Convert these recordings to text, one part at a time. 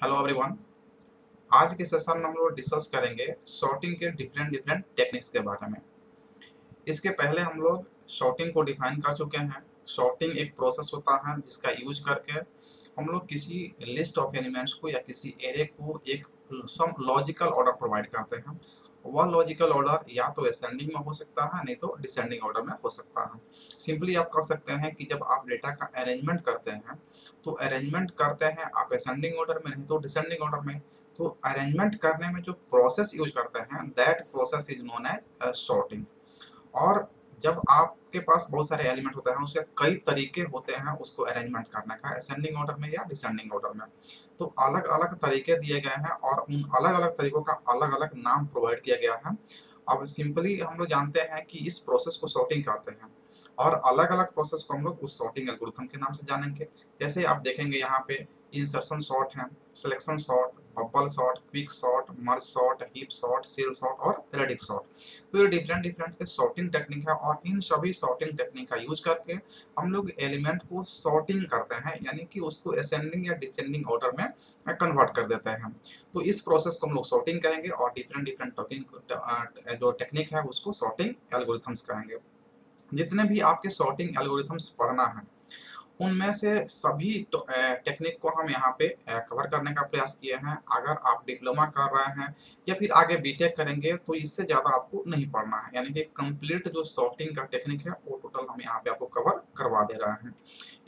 Hello everyone. आज के session में हम लोग डिस्कस करेंगे सॉर्टिंग के डिफरेंट डिफरेंट टेक्निक्स के बारे में। इसके पहले हम लोग सॉर्टिंग को डिफाइन कर चुके हैं। सॉर्टिंग एक प्रोसेस होता है जिसका यूज करके हम लोग किसी लिस्ट ऑफ एलिमेंट्स को या किसी एरे को एक सम लॉजिकल ऑर्डर प्रोवाइड करते हैं। वह लॉजिकल ऑर्डर या तो असेंडिंग में हो सकता है, नहीं तो डिसेंडिंग ऑर्डर में हो सकता है। सिंपली आप कह सकते हैं कि जब आप डेटा का अरेंजमेंट करते हैं तो अरेंजमेंट करते हैं आप असेंडिंग ऑर्डर में, नहीं तो डिसेंडिंग ऑर्डर में। तो अरेंजमेंट करने में जो प्रोसेस यूज करते हैं that process is known as sorting. और जब आपके पास बहुत सारे एलिमेंट होते हैं उसके कई तरीके होते हैं उसको अरेंजमेंट करने का, असेंडिंग ऑर्डर में या डिसेंडिंग ऑर्डर में। तो अलग अलग तरीके दिए गए हैं और उन अलग अलग तरीकों का अलग अलग नाम प्रोवाइड किया गया है। अब सिंपली हम लोग जानते हैं कि इस प्रोसेस को सॉर्टिंग कहते हैं और अलग अलग प्रोसेस को हम लोग उस सॉर्टिंग एल्गोरिथम के नाम से जानेंगे। जैसे आप देखेंगे यहाँ पे इंसर्शन सॉर्ट है, selection sort, bubble sort, quick sort, merge sort, heap sort, shell sort और रेडिक सॉर्ट। तो ये डिफरेंट डिफरेंट के सॉर्टिंग टेक्निक है और इन सभी सॉर्टिंग टेक्निक का यूज करके हम लोग एलिमेंट को सॉर्टिंग करते हैं, यानी कि उसको असेंडिंग या डिसेंडिंग ऑर्डर में कन्वर्ट कर देते हैं। तो इस प्रोसेस को हम लोग सॉर्टिंग करेंगे और डिफरेंट डिफरेंट टॉकिंग जो टेक्निक है उसको सॉर्टिंग एल्गोरिथम्स कहेंगे। जितने भी आपके सॉर्टिंग एल्गोरिथम्स पढ़ना है उनमें से सभी टेक्निक को हम यहाँ पे कवर करने का प्रयास किए हैं। अगर आप डिप्लोमा कर रहे हैं या फिर आगे बीटेक करेंगे तो इससे ज़्यादा आपको नहीं पढ़ना है, यानी कि कंप्लीट जो सॉर्टिंग का टेक्निक है वो टोटल हम यहाँ पे आपको कवर करवा दे रहे हैं।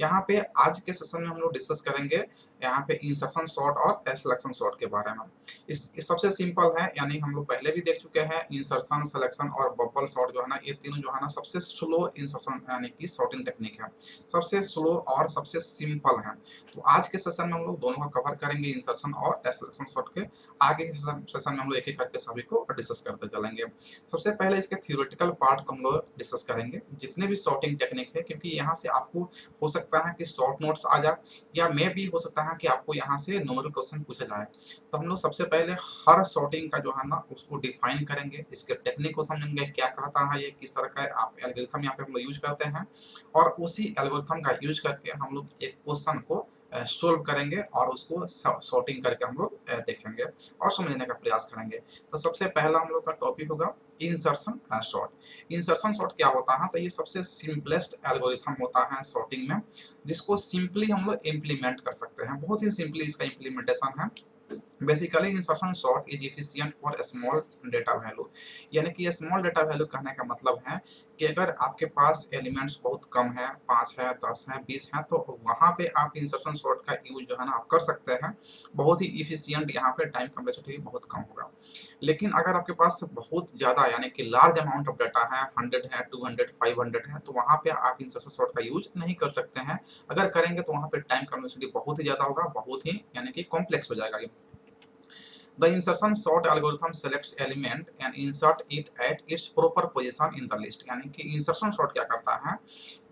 यहाँ पे आज के सेशन में हम लोग डिस्कस करेंगे यहाँ पे इंसर्शन सॉर्ट और सिलेक्शन सॉर्ट के बारे में। इस सबसे सिंपल है, यानी हम लोग पहले भी देख चुके हैं इंसर्शन, सिलेक्शन और बबल सॉर्ट जो है ना, ये तीनों जो है ना सबसे स्लो इंसर्शन यानी कि सॉर्टिंग टेक्निक है, सबसे स्लो और सबसे सिंपल है। तो आज के सेशन में हम लोग दोनों का कवर करेंगे, इंसर्शन और सिलेक्शन सॉर्ट के। आगे के सेशन में हम लोग एक एक करके सभी को डिस्कस करते चलेंगे। सबसे पहले इसके थ्योरेटिकल पार्ट को हम लोग डिस्कस करेंगे, जितने भी सॉर्टिंग टेक्निक है, क्योंकि यहाँ से आपको हो सकता है कि शॉर्ट नोट्स आ जाए या मे भी हो सकता है कि आपको यहाँ से न्यूमेरिकल क्वेश्चन पूछा जाए। तो हम लोग सबसे पहले हर सॉर्टिंग का जो है ना उसको डिफाइन करेंगे, इसके टेक्निक को समझेंगे, क्या कहता है ये, किस तरह का आप एल्गोरिथम यहाँ पे हम लोग यूज करते हैं और उसी एल्गोरिथम का यूज करके हम लोग एक क्वेश्चन को सोल्व करेंगे और उसको सॉर्टिंग करके हम लोग देखेंगे और समझने का प्रयास करेंगे। तो सबसे पहला हम लोग का टॉपिक होगा इंसर्शन सॉर्ट। इंसर्शन सॉर्ट क्या होता है? तो ये सबसे सिंपलेस्ट एल्गोरिथम होता है सॉर्टिंग में, जिसको सिंपली हम लोग इम्प्लीमेंट कर सकते हैं। बहुत ही सिंपली इसका इम्प्लीमेंटेशन है। Basically insertion sort is efficient for small data value, यानी कि स्मॉल डेटा वैल्यू कहने का मतलब है कि अगर आपके पास एलिमेंट्स बहुत कम है, 5 है, 10 है, 20 है, तो वहाँ पे आप इंसर्शन सॉर्ट का यूज जो है ना आप कर सकते हैं। बहुत ही इफिशिएंट, यहाँ पे टाइम कम्प्लेक्सिटी बहुत कम होगा। लेकिन अगर आपके पास बहुत ज़्यादा यानी कि लार्ज अमाउंट ऑफ डाटा है, 100 है, 200, 500 है, तो वहाँ पे आप इंसर्शन सॉर्ट का यूज नहीं कर सकते हैं। अगर करेंगे तो वहाँ पे टाइम कम्प्लेक्सिटी बहुत ही ज़्यादा होगा, बहुत ही यानी कि कॉम्प्लेक्स हो जाएगा। The insertion sort algorithm selects element and insert it at its proper position in the list। यानी कि इंसर्शन सॉर्ट क्या करता है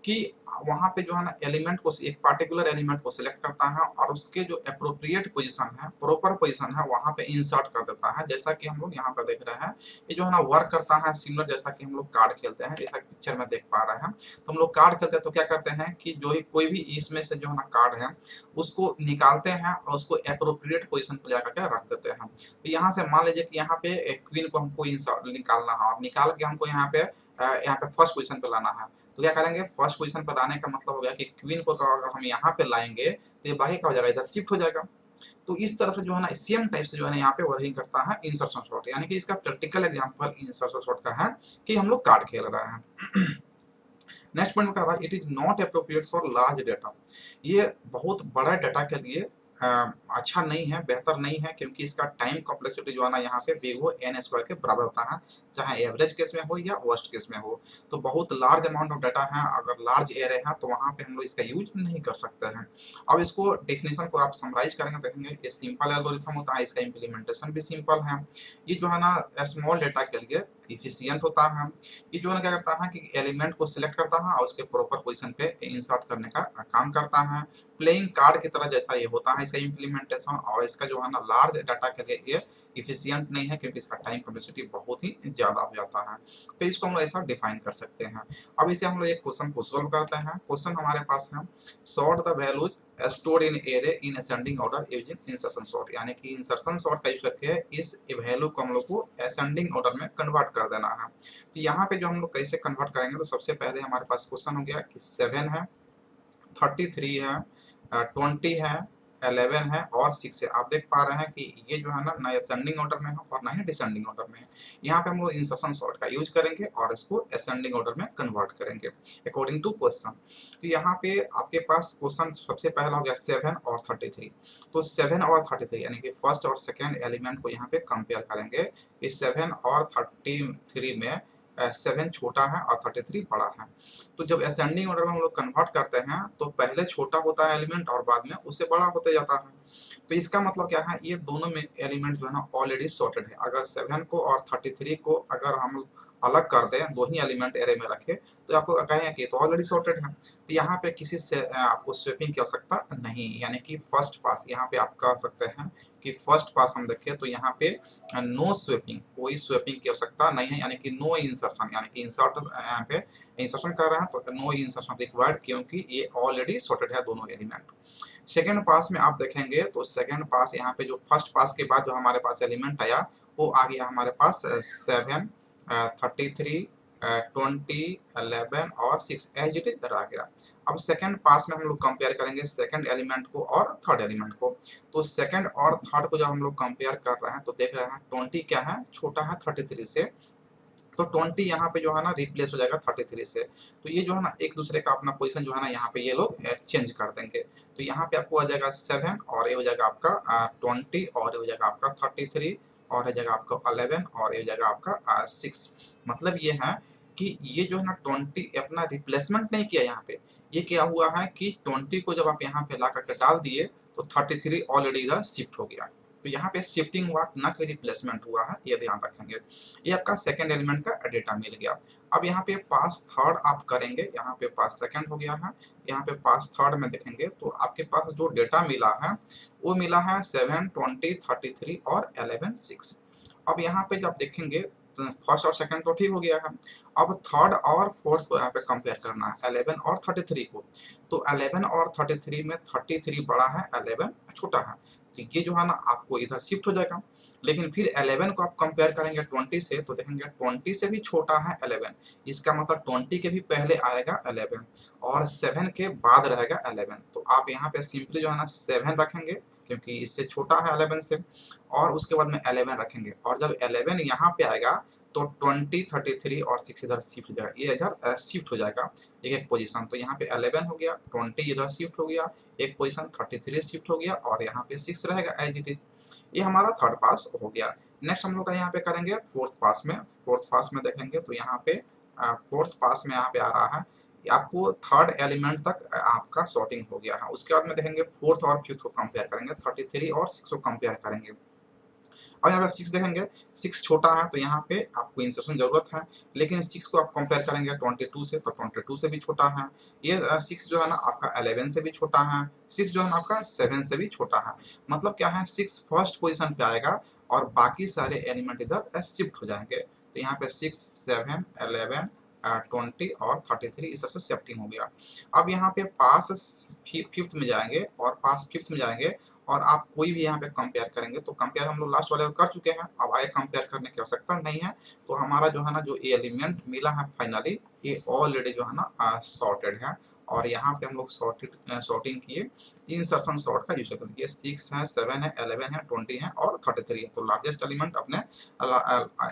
कि वहाँ पे जो है ना एलिमेंट को, एक पार्टिकुलर एलिमेंट को सिलेक्ट करता है और उसके जो अप्रोप्रिएट पोजीशन है, प्रॉपर पोजीशन है, वहाँ पे इंसर्ट कर देता है। जैसा कि हम लोग यहाँ पर देख रहे हैं, ये जो है ना वर्क करता है सिमिलर, जैसा कि हम लोग कार्ड खेलते हैं, जैसा कि पिक्चर में देख पा रहे हैं। तो हम लोग कार्ड खेलते हैं तो क्या करते हैं कि जो कोई भी इसमें से जो है ना कार्ड है उसको निकालते हैं और उसको अप्रोप्रिएट पोजीशन पर जाकर के रख देते हैं। तो यहाँ से मान लीजिए कि यहाँ पे क्वीन को हमको इंसर्ट निकालना है और निकाल के हमको यहाँ पे फर्स्ट पोजीशन पे लाना है। तो क्या करेंगे, फर्स्ट पोजीशन पर लाने का मतलब हो गया कि क्वीन को अगर हम यहाँ पे लाएंगे तो ये बाकी क्या हो जाएगा, इधर शिफ्ट हो जाएगा। तो इस तरह से जो है ना सेम टाइप से जो है ना यहाँ पे वर्किंग करता है इंसर्शन सॉर्ट, यानी कि इसका प्रैक्टिकल एग्जांपल इंसर्शन सॉर्ट का है कि हम लोग कार्ड खेल रहे हैं। नेक्स्ट पॉइंट क्या रहा, it is not appropriate for large data. ये बहुत बड़ा डेटा के लिए अच्छा नहीं है, बेहतर नहीं है, क्योंकि इसका टाइम कॉम्प्लेक्सिटी जो है ना यहाँ पे बिग O एन स्क्वायर के बराबर होता है, चाहे एवरेज केस में हो या वर्स्ट केस में हो। तो बहुत लार्ज अमाउंट ऑफ डाटा है, अगर लार्ज एरे है तो वहाँ पे हम लोग इसका यूज नहीं कर सकते हैं। अब इसको डेफिनेशन को आप समराइज करेंगे देखेंगे, ये सिंपल एल्गोरिथम होता है, इसका इम्प्लीमेंटेशन भी सिंपल है। ये जो है ना स्मॉल डेटा के लिए इफिशियंट होता है। ये जो है क्या करता है कि एलिमेंट को सिलेक्ट करता है और उसके प्रॉपर पोजीशन पे इंसर्ट करने का काम करता है। प्लेइंग कार्ड की तरह जैसा ये होता है इसका इम्प्लीमेंटेशन, और इसका जो है ना लार्ज डाटा के लिए ये इफिशियंट नहीं है, क्योंकि इसका टाइम कम्प्लेक्सिटी बहुत ही ज़्यादा हो जाता है। तो इसको हम लोग ऐसा डिफाइन कर सकते हैं। अब इसे हम लोग एक क्वेश्चन को सोल्व करते हैं। क्वेश्चन हमारे पास है, sort the values store in array in ascending order using insertion sort, यानी कि इंसर्शन सॉर्ट का यूज करके इस वैल्यू को हम लोग को असेंडिंग ऑर्डर में कन्वर्ट कर देना है। तो यहाँ पे जो हम लोग कैसे कन्वर्ट करेंगे, तो सबसे पहले हमारे पास क्वेश्चन हो गया कि 7 है, 33 है, 20 है, 11 है और 6 है। आप देख पा रहे हैं कि ये जो है ना असेंडिंग ऑर्डर में है और ना ही डिसेंडिंग ऑर्डर में है। यहाँ पे हम लोग इंसर्शन सॉर्ट का यूज करेंगे और इसको असेंडिंग ऑर्डर में कन्वर्ट करेंगे अकॉर्डिंग टू क्वेश्चन। तो यहाँ पे आपके पास क्वेश्चन सबसे पहला हो गया 7 और 33। तो 7 और 33 यानी कि फर्स्ट और सेकेंड एलिमेंट को यहाँ पे कंपेयर करेंगे। इस 7 और 33 में 7 छोटा है और 33 बड़ा है। तो जब असेंडिंग ऑर्डर में हम लोग कन्वर्ट करते हैं तो पहले छोटा होता है एलिमेंट और बाद में उससे बड़ा होते जाता है। तो इसका मतलब क्या है, ये दोनों में एलिमेंट जो है ना ऑलरेडी सॉर्टेड है। अगर 7 को और 33 को अगर हम अलग कर दें, दो ही एलिमेंट एरे में रखे, तो आपको कहेंगे कि तो ऑलरेडी सॉर्टेड है। तो यहाँ पे किसी से आपको स्वेपिंग की आवश्यकता नहीं, यानी कि फर्स्ट पास यहाँ पे आप कर सकते हैं कि फर्स्ट पास हम देखें तो यहाँ पे नो स्वेपिंग, कोई स्वेपिंग की आवश्यकता नहीं है, यानी कि नो इंसर्शन, यानी कि इंसर्ट यहाँ पे इंसर्शन कर रहे हैं तो नो इंसर्शन रिक्वायर्ड, क्योंकि ये ऑलरेडी सॉर्टेड है दोनों एलिमेंट। सेकेंड पास में आप देखेंगे तो सेकेंड पास यहाँ पे जो फर्स्ट पास के बाद जो हमारे पास एलिमेंट आया वो आ गया हमारे पास 7, 33, 20, 11 और 6 एज इट इज आ गया। अब सेकंड पास में हम लोग कंपेयर करेंगे सेकंड एलिमेंट को और थर्ड एलिमेंट को। तो सेकंड और थर्ड को जब हम लोग कंपेयर कर रहे हैं तो देख रहे हैं 20 क्या है, छोटा है 33 से। तो 20 यहाँ पे जो है ना रिप्लेस हो जाएगा 33 से। तो ये जो है ना एक दूसरे का अपना पोजीशन जो है ना यहाँ पे ये लोग चेंज कर देंगे। तो यहाँ पे आपको आ जाएगा 7 और ये हो जाएगा आपका 20 और ये हो जाएगा आपका 33 और ये जाएगा आपका 11 और ये हो जाएगा आपका 6। मतलब ये है कि ये जो है ना 20 अपना रिप्लेसमेंट नहीं किया यहाँ पे। ये क्या हुआ है कि 20 को जब आप यहाँ पे ला करके डाल दिए तो 33 ऑलरेडी इधर शिफ्ट हो गया। तो यहाँ पे शिफ्टिंग हुआ, ना कि रिप्लेसमेंट हुआ है, ये ध्यान रखेंगे। ये आपका सेकंड एलिमेंट का डेटा मिल गया। अब यहाँ पे पास थर्ड आप करेंगे, यहाँ पे पास सेकंड हो गया है, यहाँ पे पास थर्ड में देखेंगे तो आपके पास जो डेटा मिला है वो मिला है 7, 20, 33 और 11, 6। अब यहाँ पे जब देखेंगे तो फर्स्ट और सेकंड तो ठीक हो गया है। अब थर्ड और फोर्थ को यहाँ पे कंपेयर करना है 11 और 33 को। तो 11 और 33 में 33 बड़ा है, 11 छोटा है। तो ये जो है ना आपको इधर शिफ्ट हो जाएगा। लेकिन फिर 11 को आप कंपेयर करेंगे 20 से तो देखेंगे 20 से भी छोटा है 11। इसका मतलब 20 के भी पहले आएगा 11 और 7 के बाद रहेगा 11। तो आप यहाँ पे सिंपली जो है ना 7 रखेंगे क्योंकि इससे छोटा है 11 से, और उसके बाद में 11 रखेंगे और जब 11 यहाँ पे आएगा तो 20, 33 और 6 इधर शिफ्ट हो जाएगा, ये इधर शिफ्ट हो जाएगा एक पोजीशन। तो यहाँ पे 11 हो गया, 20 इधर शिफ्ट हो गया एक पोजीशन, 33 शिफ्ट हो गया और यहाँ पे 6 रहेगा एज इट इज। ये हमारा थर्ड पास हो गया। नेक्स्ट हम लोग का यहाँ पे करेंगे फोर्थ पास में। फोर्थ पास में देखेंगे तो यहाँ पे फोर्थ पास में यहाँ पे आ रहा है आपको थर्ड एलिमेंट तक आपका सॉर्टिंग हो गया है। उसके बाद में देखेंगे फोर्थ और फिफ्थ को कंपेयर करेंगे, 33 और 6 को कंपेयर करेंगे। अब यहाँ पे 6 देखेंगे, 6 छोटा है तो यहाँ पे आपको इंसर्शन जरूरत है। लेकिन 6 को आप कंपेयर करेंगे 22 से तो 22 से भी छोटा है। ये 6 जो है ना आपका 11 से भी छोटा है, 6 जो है ना आपका 7 से भी छोटा है। मतलब क्या है, 6 फर्स्ट पोजीशन पे आएगा और बाकी सारे एलिमेंट इधर शिफ्ट हो जाएंगे। तो यहाँ पे 6, 7, 11, 20 और 33 इस तरह से शिफ्टिंग हो गया। अब यहाँ पे पास फिफ्थ में जाएंगे और पास फिफ्थ में जाएंगे और आप कोई भी यहाँ पे कंपेयर करेंगे तो कंपेयर हम लोग लास्ट वाले को कर चुके हैं, अब आगे कंपेयर करने की आवश्यकता नहीं है। तो हमारा जो है ना जो एलिमेंट मिला है फाइनली ये ऑलरेडी जो है ना सॉर्टेड है। और यहाँ पे हम लोग सॉर्टिंग किए इंसर्शन सॉर्ट का यूज करते हैं। ये 6 है, 7 है, 11 है, 20 है और 33 है। तो लार्जेस्ट एलिमेंट अपने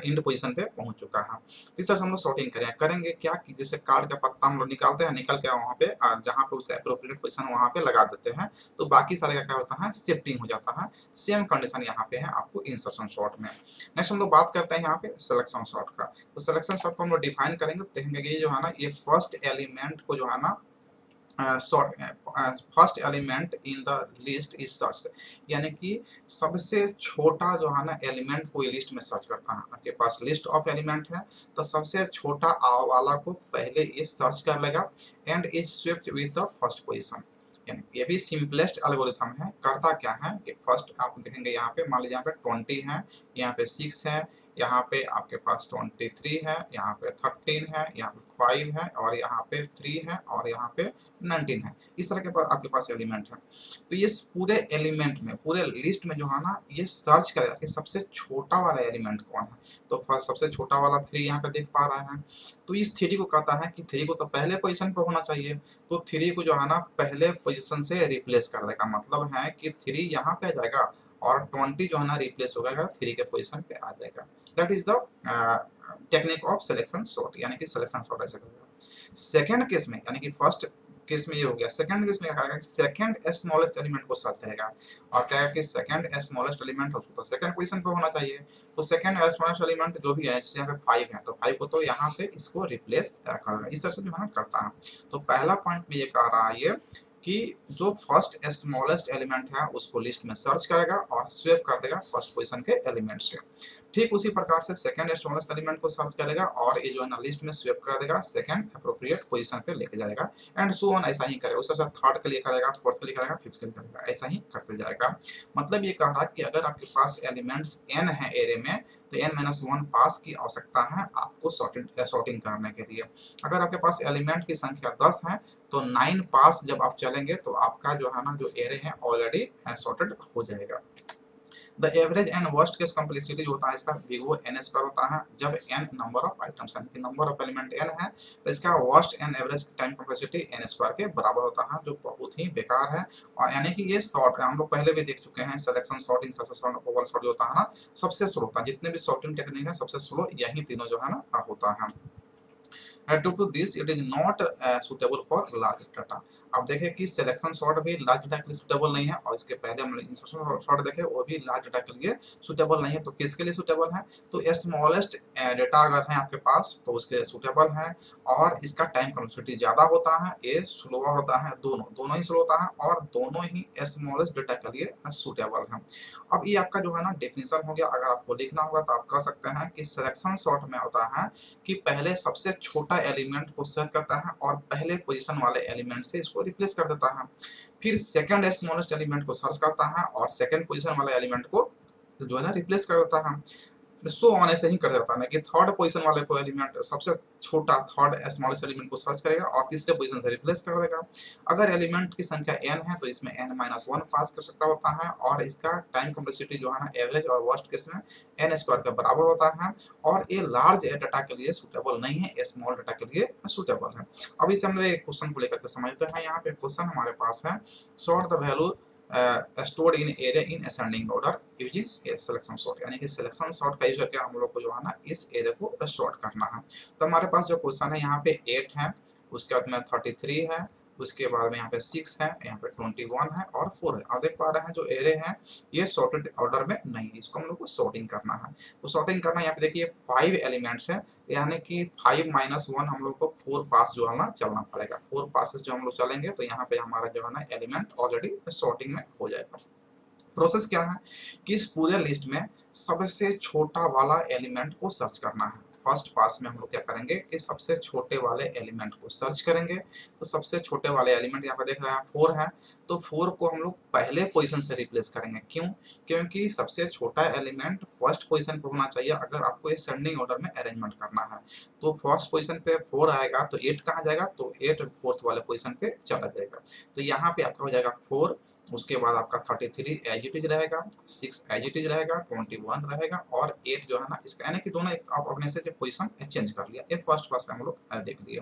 इंड पोजीशन पे पहुंच चुका है। तो इस तरह से हम लोग सॉर्टिंग करेंगे क्या कि जैसे कार्ड का पत्ता हम लोग निकालते हैं, निकल के वहाँ पे जहाँ पे उसे एप्रोप्रिएट पोजीशन वहाँ पे लगा देते हैं तो बाकी सारे का क्या होता है, शिफ्टिंग हो जाता है। सेम कंडीशन यहाँ पे है आपको इंसर्शन सॉर्ट में। नेक्स्ट हम लोग बात करते हैं यहाँ पे सिलेक्शन सॉर्ट का। तो सिलेक्शन सॉर्ट को हम लोग डिफाइन करेंगे तो देखेंगे कि ये जो है ना ये फर्स्ट एलिमेंट को जो है ना first element in the list is search, यानी कि सबसे छोटा जो है ना एलिमेंट को लिस्ट में सर्च करता है। आपके पास लिस्ट ऑफ एलिमेंट है तो सबसे छोटा वाला को पहले ये सर्च कर लेगा and is Swift with the first position. यानी ये भी सिंपलेस्ट एल्गोरिथम है। करता क्या है कि फर्स्ट आप देखेंगे यहाँ पे मान लीजिए यहाँ पे 20 है, यहाँ पे 6 है, यहाँ पे आपके पास 23 है, यहाँ पे 13 है, यहाँ पे 5 है और यहाँ पे 3 है और यहाँ पे 19 है। इस तरह के आपके पास एलिमेंट है। तो ये पूरे एलिमेंट में, पूरे लिस्ट में जो है ना, ये सर्च करेगा कि सबसे छोटा वाला एलिमेंट कौन है। तो फर्स्ट सबसे छोटा वाला 3 यहाँ पे देख पा रहा है, तो इस 3 को कहता है कि 3 को तो पहले पोजीशन पे होना चाहिए, तो 3 को जो है ना पहले पोजीशन से रिप्लेस कर देगा। मतलब है कि 3 यहाँ पे आ जाएगा और 20 जो है ना रिप्लेस हो जाएगा, 3 के पोजीशन पे आ जाएगा। That is the technique of selection sort, यानी कि सिलेक्शन सॉर्ट ऐसे करेगा। सेकंड केस में, यानी कि फर्स्ट केस में ये हो गया, सेकंड केस में क्या करेगा कि सेकंड स्मॉलेस्ट एलिमेंट को सर्च करेगा और कहेगा कि सेकंड स्मॉलेस्ट एलिमेंट हो तो सेकंड पोजीशन पे होना चाहिए। तो सेकंड स्मॉलेस्ट एलिमेंट जो भी है, जैसे यहाँ पे 5 है, तो 5 को तो यहाँ से इसको रिप्लेस कर देगा। इस तरह से जो है ना करता है। तो पहला पॉइंट में ये कह रहा है ये कि जो फर्स्ट स्मॉलेस्ट एलिमेंट है उसको लिस्ट में सर्च करेगा और स्वैप कर देगा फर्स्ट पोजीशन के एलिमेंट से। ठीक उसी प्रकार से सेकंड स्मॉलेस्ट एलिमेंट को सर्च करेगा और ये जो है ना लिस्ट में स्वैप कर देगा, सेकंड अप्रोप्रिएट पोजीशन पे लेके जाएगा, एंड सो ऑन। ऐसा ही करेगा, उस तरह थर्ड के लिए करेगा, फोर्थ के लिए करेगा, फिफ्थ के लिए करेगा, ऐसा ही करते जाएगा। मतलब ये कह रहा है कि अगर आपके पास एलिमेंट्स n है एरे में, तो n-1 पास की आवश्यकता है आपको सॉर्टिंग करने के लिए। अगर आपके पास एलिमेंट की संख्या 10 है, तो 9 पास जब आप चलेंगे तो आपका जो है ना जो एरे है ऑलरेडी सॉर्टेड हो जाएगा। The average and worst case complexity जो होता है इसका वो n स्क्वायर होता है। जब n नंबर ऑफ आइटम्स यानी कि नंबर ऑफ एलिमेंट n है, तो इसका worst and average time complexity n square के बराबर होता है, जो बहुत ही बेकार है। और यानी कि ये सॉर्ट हम लोग पहले भी देख चुके हैं, selection sort, insertion sort, Oval sort जो होता है ना, सबसे स्लो होता है। जितने भी सॉर्टिंग टेक्निक है सबसे स्लो यही तीनों जो है ना होता है। Due to this, it is not suitable for large data। अब देखें कि सिलेक्शन सॉर्ट भी लार्ज डाटा के लिए सुटेबल नहीं है, और इसके पहले हम इंसर्शन सॉर्ट देखे वो भी लार्ज डाटा के लिए सुटेबल नहीं है। तो किसके लिए सुटेबल है? तो स्मॉलेस्ट डेटा अगर है आपके पास तो उसके लिए सुटेबल है, और इसका टाइम कॉम्प्लेक्सिटी ज़्यादा होता है, ये स्लोअर होता है, दोनों ही स्लो होता है, और दोनों ही स्मॉलेस्ट डेटा के लिए सुटेबल है। अब ये आपका जो है ना डेफिनेशन हो गया। अगर आपको लिखना होगा तो आप कह सकते हैं कि सिलेक्शन सॉर्ट में होता है कि पहले सबसे छोटा एलिमेंट को सर्च करता है और पहले पोजीशन वाले एलिमेंट से इसको रिप्लेस कर देता है। फिर सेकंड स्मॉलेस्ट एलिमेंट को सर्च करता है और सेकंड पोजीशन वाले एलिमेंट को जो है ना रिप्लेस कर देता है। सो ऑन ऐसे ही कर देता है कि थर्ड पोजीशन वाले को एलिमेंट, सबसे छोटा थर्ड स्मॉलेस्ट एलिमेंट को सर्च करेगा और तीसरे पोजीशन से रिप्लेस कर देगा। अगर एलिमेंट की संख्या n है तो इसमें n-1 पास कर सकता होता है, और इसका टाइम कॉम्प्लेक्सिटी जो है ना एवरेज और वर्स्ट केस में n स्क्वायर के बराबर होता है, और ये लार्ज डाटा के लिए सुटेबल नहीं है, स्मॉल डाटा के लिए सुटेबल है। अब इसे हम लोग एक क्वेश्चन को लेकर के समझते हैं। यहाँ पे क्वेश्चन हमारे पास है, sort the value stored in array in ascending order using a selection sort, यानी कि सिलेक्शन सॉर्ट का यूज करके हम लोग को जो है ना इस एरे को सॉर्ट करना है। तो हमारे पास जो क्वेश्चन है यहाँ पे 8 है, उसके बाद में 33 है, उसके बाद में यहाँ पे 6 है, यहाँ पे 21 है और 4 है। आप देख पा रहे हैं जो एरे है ये सॉर्टेड ऑर्डर में नहीं है, इसको हम लोग को सॉर्टिंग करना है। तो सॉर्टिंग करना यहाँ पे देखिए 5 एलिमेंट्स है, यानी कि 5-1 हम लोग को 4 पास जो है ना चलना पड़ेगा। 4 पासेस जो हम लोग चलेंगे तो यहाँ पे हमारा जो है ना एलिमेंट ऑलरेडी सॉर्टिंग में हो जाएगा। प्रोसेस क्या है कि इस पूरे लिस्ट में सबसे छोटा वाला एलिमेंट को सर्च करना है। फर्स्ट पास में हम लोग क्या करेंगे कि सबसे छोटे वाले एलिमेंट को सर्च करेंगे। तो सबसे छोटे वाले एलिमेंट यहाँ पे देख रहे हैं 4 है, तो 4 को हम लोग पहले पोजीशन से रिप्लेस करेंगे। क्यों? क्योंकि सबसे छोटा एलिमेंट फर्स्ट पोजीशन पे होना चाहिए अगर आपको असेंडिंग ऑर्डर में अरेंजमेंट करना है। तो फर्स्ट पोजीशन पे 4 आएगा तो 8 कहाँ जाएगा? तो 8 फोर्थ वाले पोजीशन पे चला जाएगा। तो यहाँ पे आपका हो जाएगा 4, उसके बाद आपका 33 एज इट इज रहेगा, 6 एज इट इज रहेगा, 21 रहेगा और 8 जो है ना इसका, यानी कि दोनों आप अपने से पोजीशन चेंज कर लिया। ये फर्स्ट पास में हम लोग देख लिए।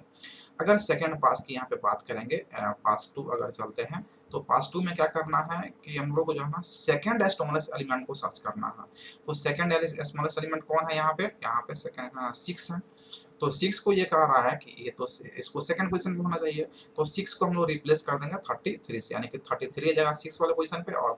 अगर सेकंड पास की यहाँ पे बात करेंगे, पास 2 अगर चलते हैं, तो पास 2 में क्या करना है कि हम लोग को जो है ना सेकंड स्मॉलेस्ट एलिमेंट को सर्च करना है। तो सेकंड स्मॉलेस्ट एलिमेंट कौन है यहाँ पे सेकंड 6 है। तो 6 को ये कह रहा है कि ये तो इसको सेकंड पोजीशन पे होना चाहिए, तो 6 को हम लोग रिप्लेस कर देंगे 33 से, यानी कि 33 जगह 6 वाले पोजीशन पे और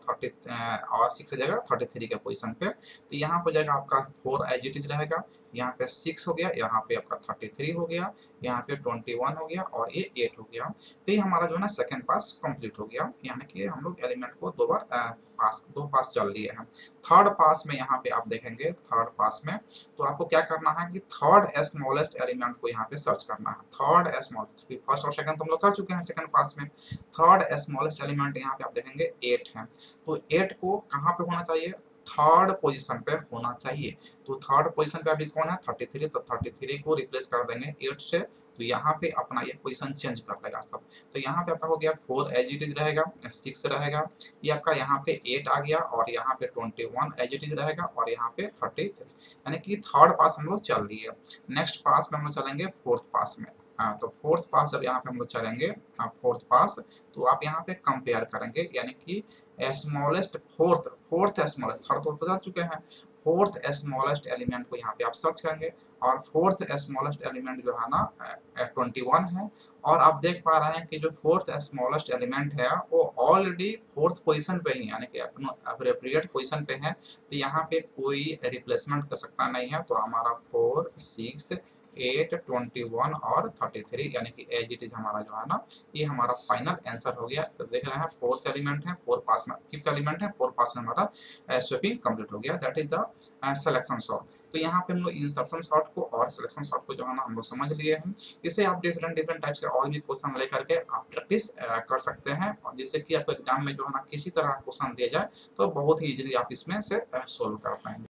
6 जगह 33 के पोजीशन पे। तो यहाँ पे जाएगा आपका 4 एज इट इज रहेगा, यहाँ पे 6 हो गया, यहाँ पे आपका 33 हो गया, यहाँ पे 21 हो गया और ये 8 हो गया। तो ये हमारा जो है ना सेकंड पास कंप्लीट हो गया, यानी कि हम लोग एलिमेंट को दो पास चल लिए हैं। थर्ड पास में यहाँ पे आप देखेंगे, थर्ड पास में तो आपको क्या करना है कि थर्ड स्मॉलेस्ट एलिमेंट को यहाँ पे सर्च करना है। थर्ड स्मॉलेस्ट, फर्स्ट और सेकंड तो हम लोग कर चुके हैं सेकंड पास में। थर्ड स्मॉलेस्ट एलिमेंट यहाँ पे आप देखेंगे 8 है, तो 8 को कहाँ पे होना चाहिए? थर्ड पोजीशन पे होना चाहिए। तो थर्ड पोजीशन पे अभी कौन है 33, तो 33 को रिप्लेस कर देंगे 8 से, तो यहाँ पे अपना ये पोजीशन चेंज कर लेगा सब। तो यहाँ पे आपका हो गया 4 एज इट इज रहेगा, 6 रहेगा, ये आपका यहाँ पे 8 आ गया और यहाँ पे 21 एज इट इज रहेगा और यहाँ पे 33, यानी कि थर्ड पास हम लोग चल लिए। नेक्स्ट पास में हम लोग चलेंगे फोर्थ पास में। हाँ, तो फोर्थ पास जब यहाँ पे हम लोग चलेंगे, फोर्थ पास, तो आप यहाँ पे कंपेयर करेंगे, यानी कि स्मॉलेस्ट फोर्थ स्मॉलेस्ट, थर्ड तो बता चुके हैं, फोर्थ स्मॉलेस्ट एलिमेंट को यहाँ पे आप सर्च करेंगे और फोर्थ स्मॉलेस्ट एलिमेंट जो है ना 21 है। और आप देख पा रहे हैं कि जो फोर्थ स्मॉलेस्ट एलिमेंट है वो ऑलरेडी फोर्थ पोजीशन पे ही, यानी कि अप्रोप्रिएट पोजीशन पे है, तो यहाँ पे कोई रिप्लेसमेंट कर सकता नहीं है। तो हमारा 4, 6, 8, 21 और 33, यानी कि एज इट इज हमारा जो है ना, ये हमारा फाइनल आंसर हो गया। तो देख रहे हैं फोर्थ एलिमेंट है, फोर पास में, फिफ्थ एलिमेंट है, फोर पास में हमारा स्वेपिंग कंप्लीट हो गया। That is the selection sort. तो यहाँ पे हम लोग इंसर्शन सॉर्ट को और सिलेक्शन सॉर्ट को जो है ना हम लोग समझ लिए हैं। इसे आप डिफरेंट टाइप से और भी क्वेश्चन लेकर के आप प्रैक्टिस कर सकते हैं, और जिससे कि आपको एग्जाम में जो है ना किसी तरह क्वेश्चन दिया जाए तो बहुत ही इजीली आप इसमें से सोल्व कर पाएंगे।